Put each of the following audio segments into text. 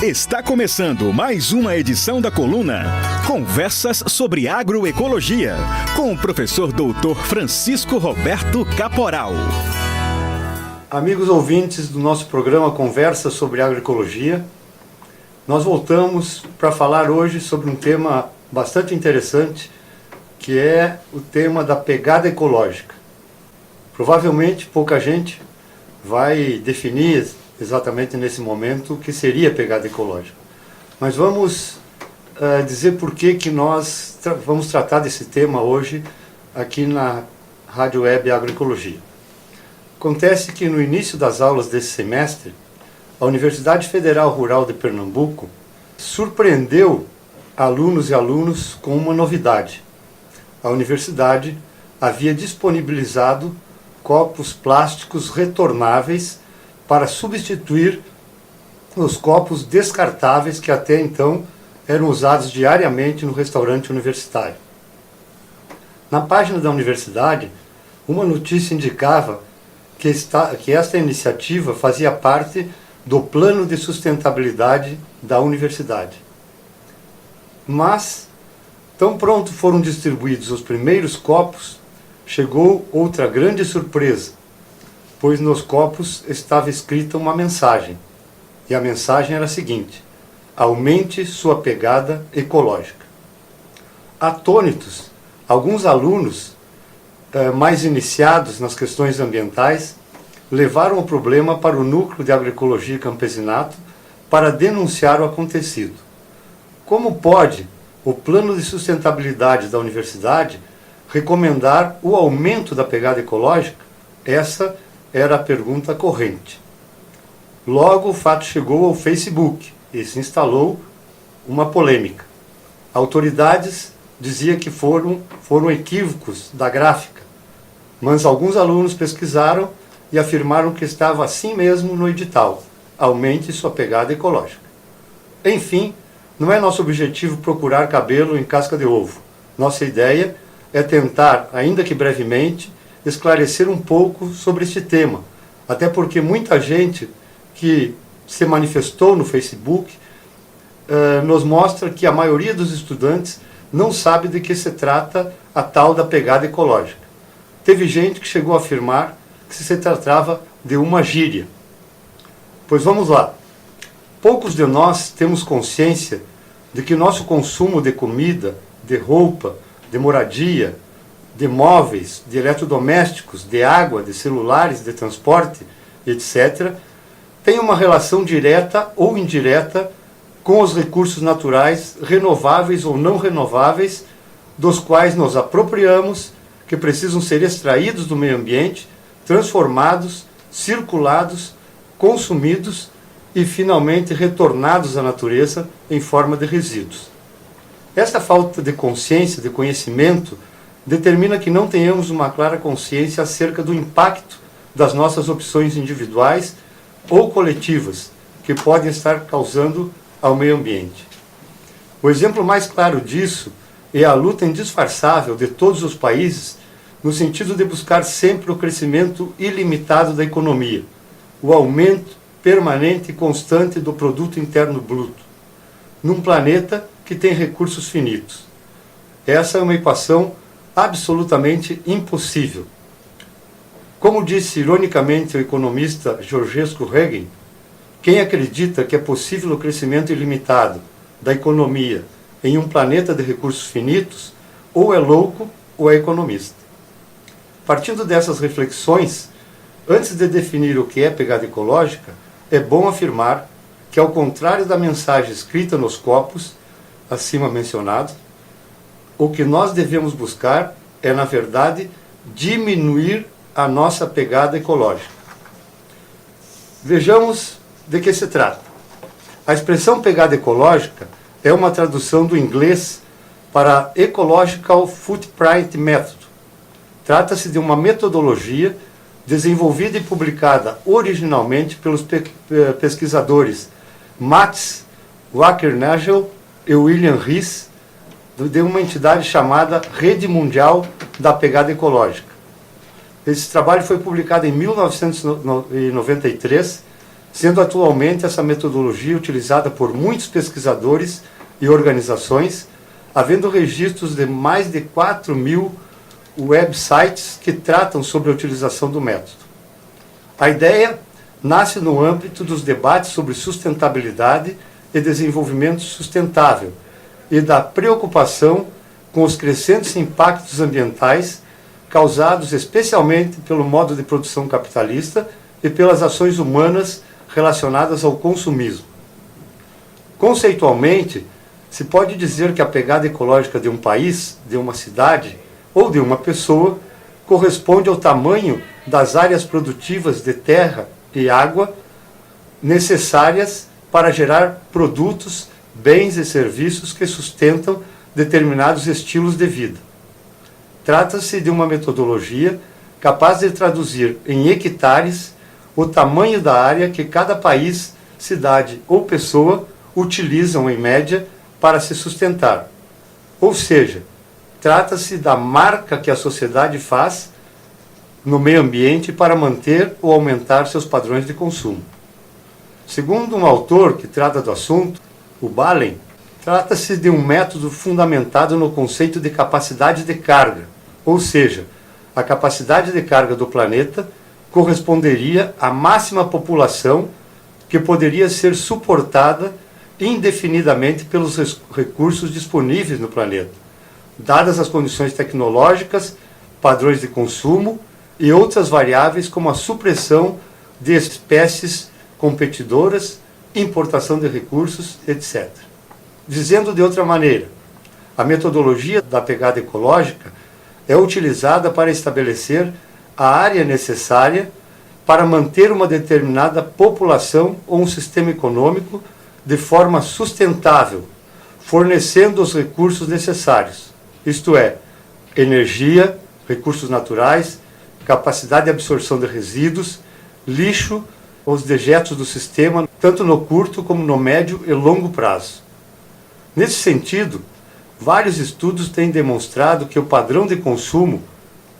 Está começando mais uma edição da coluna Conversas sobre Agroecologia, com o professor doutor Francisco Roberto Caporal. Amigos ouvintes do nosso programa Conversas sobre Agroecologia, nós voltamos para falar hoje sobre um tema bastante interessante, que é o tema da pegada ecológica. Provavelmente pouca gente vai definir exatamente nesse momento o que seria pegada ecológica. Mas vamos dizer por que nós vamos tratar desse tema hoje aqui na Rádio Web Agroecologia. Acontece que no início das aulas desse semestre, a Universidade Federal Rural de Pernambuco surpreendeu alunos e alunos com uma novidade. A universidade havia disponibilizado copos plásticos retornáveis para substituir os copos descartáveis que até então eram usados diariamente no restaurante universitário. Na página da universidade, uma notícia indicava que esta iniciativa fazia parte do plano de sustentabilidade da universidade. Mas, tão pronto foram distribuídos os primeiros copos, chegou outra grande surpresa, pois nos copos estava escrita uma mensagem. E a mensagem era a seguinte: aumente sua pegada ecológica. Atônitos, alguns alunos mais iniciados nas questões ambientais levaram o problema para o Núcleo de Agroecologia e Campesinato para denunciar o acontecido. Como pode o plano de sustentabilidade da universidade recomendar o aumento da pegada ecológica? Essa era a pergunta corrente. Logo o fato chegou ao Facebook e se instalou uma polêmica. Autoridades diziam que foram equívocos da gráfica, mas alguns alunos pesquisaram e afirmaram que estava assim mesmo no edital: aumente sua pegada ecológica. Enfim, não é nosso objetivo procurar cabelo em casca de ovo. Nossa ideia é tentar, ainda que brevemente, esclarecer um pouco sobre este tema, até porque muita gente que se manifestou no Facebook nos mostra que a maioria dos estudantes não sabe de que se trata a tal da pegada ecológica. Teve gente que chegou a afirmar que se tratava de uma gíria. Pois vamos lá. Poucos de nós temos consciência de que nosso consumo de comida, de roupa, de moradia, de móveis, de eletrodomésticos, de água, de celulares, de transporte, etc., tem uma relação direta ou indireta com os recursos naturais, renováveis ou não renováveis, dos quais nos apropriamos, que precisam ser extraídos do meio ambiente, transformados, circulados, consumidos e finalmente retornados à natureza em forma de resíduos. Esta falta de consciência, de conhecimento, determina que não tenhamos uma clara consciência acerca do impacto das nossas opções individuais ou coletivas que podem estar causando ao meio ambiente. O exemplo mais claro disso é a luta indisfarçável de todos os países no sentido de buscar sempre o crescimento ilimitado da economia, o aumento permanente e constante do produto interno bruto, num planeta que tem recursos finitos. Essa é uma equação absolutamente impossível. Como disse ironicamente o economista Georgescu Hegen, quem acredita que é possível o crescimento ilimitado da economia em um planeta de recursos finitos, ou é louco ou é economista. Partindo dessas reflexões, antes de definir o que é pegada ecológica, é bom afirmar que, ao contrário da mensagem escrita nos copos, acima mencionados, o que nós devemos buscar é, na verdade, diminuir a nossa pegada ecológica. Vejamos de que se trata. A expressão pegada ecológica é uma tradução do inglês para Ecological Footprint Method. Trata-se de uma metodologia desenvolvida e publicada originalmente pelos pesquisadores Mats Wackernagel e William Rees, de uma entidade chamada Rede Mundial da Pegada Ecológica. Esse trabalho foi publicado em 1993 sendo atualmente essa metodologia utilizada por muitos pesquisadores e organizações, havendo registros de mais de 4.000 websites que tratam sobre a utilização do método. A ideia nasce no âmbito dos debates sobre sustentabilidade e desenvolvimento sustentável e da preocupação com os crescentes impactos ambientais causados especialmente pelo modo de produção capitalista e pelas ações humanas relacionadas ao consumismo. Conceitualmente, se pode dizer que a pegada ecológica de um país, de uma cidade ou de uma pessoa corresponde ao tamanho das áreas produtivas de terra e água necessárias para gerar produtos, bens e serviços que sustentam determinados estilos de vida. Trata-se de uma metodologia capaz de traduzir em hectares o tamanho da área que cada país, cidade ou pessoa utilizam em média para se sustentar. Ou seja, trata-se da marca que a sociedade faz no meio ambiente para manter ou aumentar seus padrões de consumo. Segundo um autor que trata do assunto, o Balen, trata-se de um método fundamentado no conceito de capacidade de carga, ou seja, a capacidade de carga do planeta corresponderia à máxima população que poderia ser suportada indefinidamente pelos recursos disponíveis no planeta, dadas as condições tecnológicas, padrões de consumo e outras variáveis como a supressão de espécies competidoras, importação de recursos, etc. Dizendo de outra maneira, a metodologia da pegada ecológica é utilizada para estabelecer a área necessária para manter uma determinada população ou um sistema econômico de forma sustentável, fornecendo os recursos necessários, isto é, energia, recursos naturais, capacidade de absorção de resíduos, lixo, os dejetos do sistema, tanto no curto como no médio e longo prazo. Nesse sentido, vários estudos têm demonstrado que o padrão de consumo,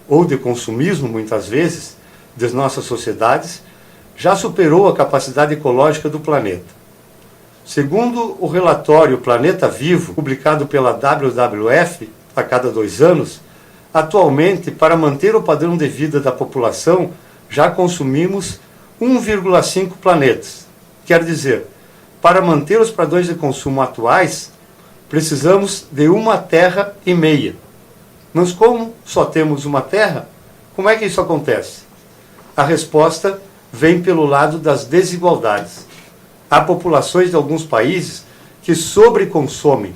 ou de consumismo muitas vezes, das nossas sociedades, já superou a capacidade ecológica do planeta. Segundo o relatório Planeta Vivo, publicado pela WWF a cada 2 anos, atualmente, para manter o padrão de vida da população, já consumimos 1,5 planetas. Quer dizer, para manter os padrões de consumo atuais, precisamos de 1 terra e meia. Mas como só temos 1 terra, como é que isso acontece? A resposta vem pelo lado das desigualdades. Há populações de alguns países que sobreconsomem,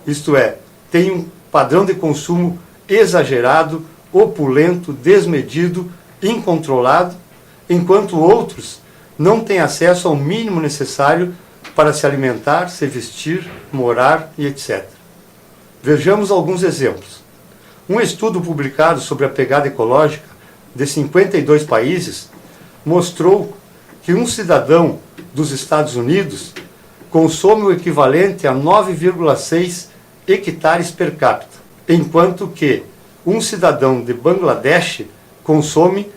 isto é, têm um padrão de consumo exagerado, opulento, desmedido, incontrolado, enquanto outros não têm acesso ao mínimo necessário para se alimentar, se vestir, morar e etc. Vejamos alguns exemplos. Um estudo publicado sobre a pegada ecológica de 52 países mostrou que um cidadão dos Estados Unidos consome o equivalente a 9,6 hectares per capita, enquanto que um cidadão de Bangladesh consome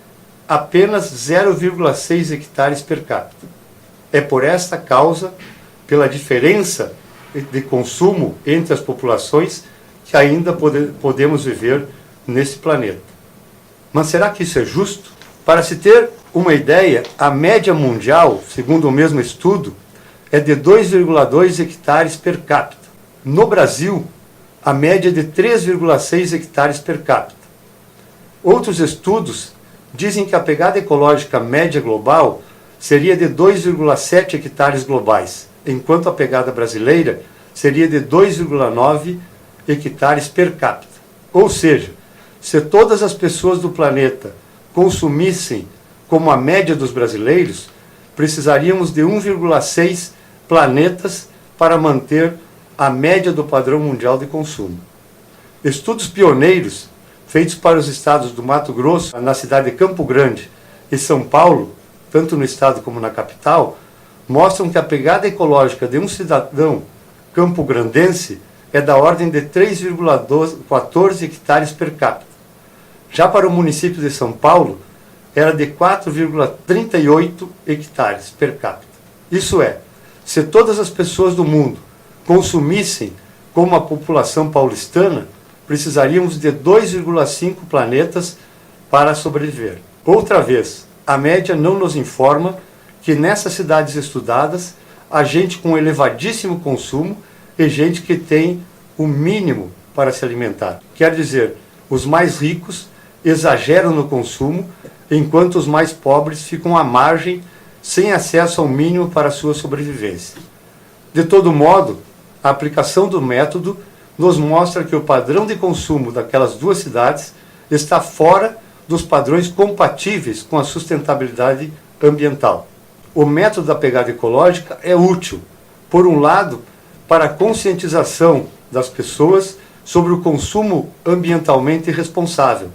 apenas 0,6 hectares per capita. É por esta causa, pela diferença de consumo entre as populações, que ainda podemos viver nesse planeta. Mas será que isso é justo? Para se ter uma ideia, a média mundial, segundo o mesmo estudo, é de 2,2 hectares per capita. No Brasil, a média é de 3,6 hectares per capita. Outros estudos dizem que a pegada ecológica média global seria de 2,7 hectares globais, enquanto a pegada brasileira seria de 2,9 hectares per capita. Ou seja, se todas as pessoas do planeta consumissem como a média dos brasileiros, precisaríamos de 1,6 planetas para manter a média do padrão mundial de consumo. Estudos pioneiros feitos para os estados do Mato Grosso, na cidade de Campo Grande e São Paulo, tanto no estado como na capital, mostram que a pegada ecológica de um cidadão campograndense é da ordem de 3,14 hectares per capita. Já para o município de São Paulo, era de 4,38 hectares per capita. Isso é, se todas as pessoas do mundo consumissem como a população paulistana, precisaríamos de 2,5 planetas para sobreviver. Outra vez, a média não nos informa que nessas cidades estudadas há gente com elevadíssimo consumo e gente que tem o mínimo para se alimentar. Quer dizer, os mais ricos exageram no consumo, enquanto os mais pobres ficam à margem, sem acesso ao mínimo para a sua sobrevivência. De todo modo, a aplicação do método nos mostra que o padrão de consumo daquelas duas cidades está fora dos padrões compatíveis com a sustentabilidade ambiental. O método da pegada ecológica é útil, por um lado, para a conscientização das pessoas sobre o consumo ambientalmente responsável,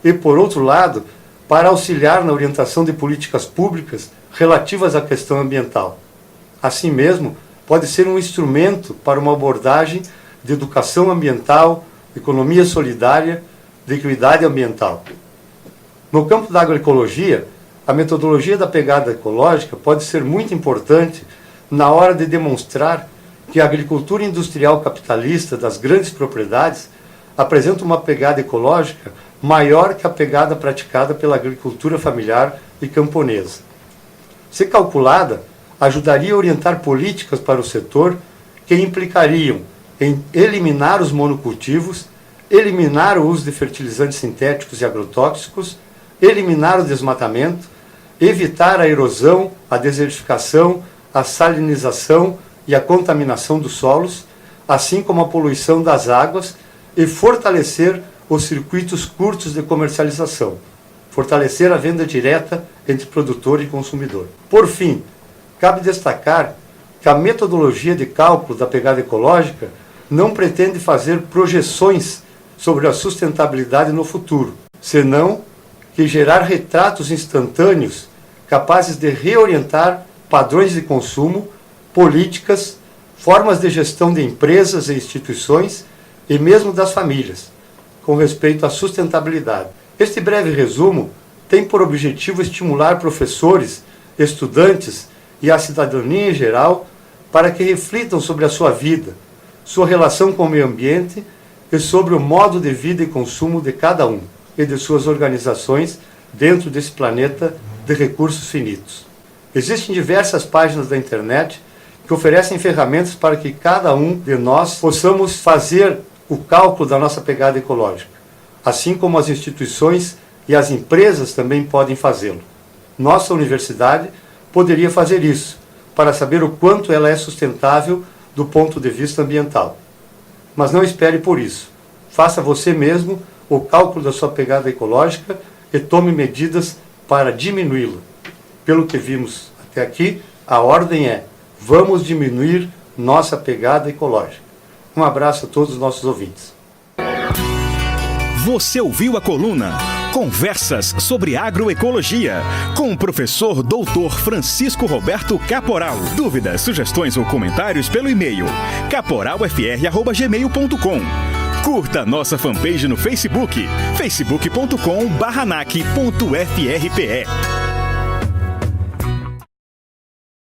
e, por outro lado, para auxiliar na orientação de políticas públicas relativas à questão ambiental. Assim mesmo, pode ser um instrumento para uma abordagem de educação ambiental, economia solidária, de equidade ambiental. No campo da agroecologia, a metodologia da pegada ecológica pode ser muito importante na hora de demonstrar que a agricultura industrial capitalista das grandes propriedades apresenta uma pegada ecológica maior que a pegada praticada pela agricultura familiar e camponesa. Se calculada, ajudaria a orientar políticas para o setor que implicariam em eliminar os monocultivos, eliminar o uso de fertilizantes sintéticos e agrotóxicos, eliminar o desmatamento, evitar a erosão, a desertificação, a salinização e a contaminação dos solos, assim como a poluição das águas, e fortalecer os circuitos curtos de comercialização, fortalecer a venda direta entre produtor e consumidor. Por fim, cabe destacar que a metodologia de cálculo da pegada ecológica não pretende fazer projeções sobre a sustentabilidade no futuro, senão que gerar retratos instantâneos capazes de reorientar padrões de consumo, políticas, formas de gestão de empresas e instituições e mesmo das famílias, com respeito à sustentabilidade. Este breve resumo tem por objetivo estimular professores, estudantes e a cidadania em geral para que reflitam sobre a sua vida, sua relação com o meio ambiente e sobre o modo de vida e consumo de cada um e de suas organizações dentro desse planeta de recursos finitos. Existem diversas páginas da internet que oferecem ferramentas para que cada um de nós possamos fazer o cálculo da nossa pegada ecológica, assim como as instituições e as empresas também podem fazê-lo. Nossa universidade poderia fazer isso, para saber o quanto ela é sustentável do ponto de vista ambiental. Mas não espere por isso. Faça você mesmo o cálculo da sua pegada ecológica e tome medidas para diminuí-la. Pelo que vimos até aqui, a ordem é: vamos diminuir nossa pegada ecológica. Um abraço a todos os nossos ouvintes. Você ouviu a coluna Conversas sobre Agroecologia, com o professor Dr. Francisco Roberto Caporal. Dúvidas, sugestões ou comentários pelo e-mail caporalfr@gmail.com. Curta nossa fanpage no Facebook, facebook.com/nac.frpe.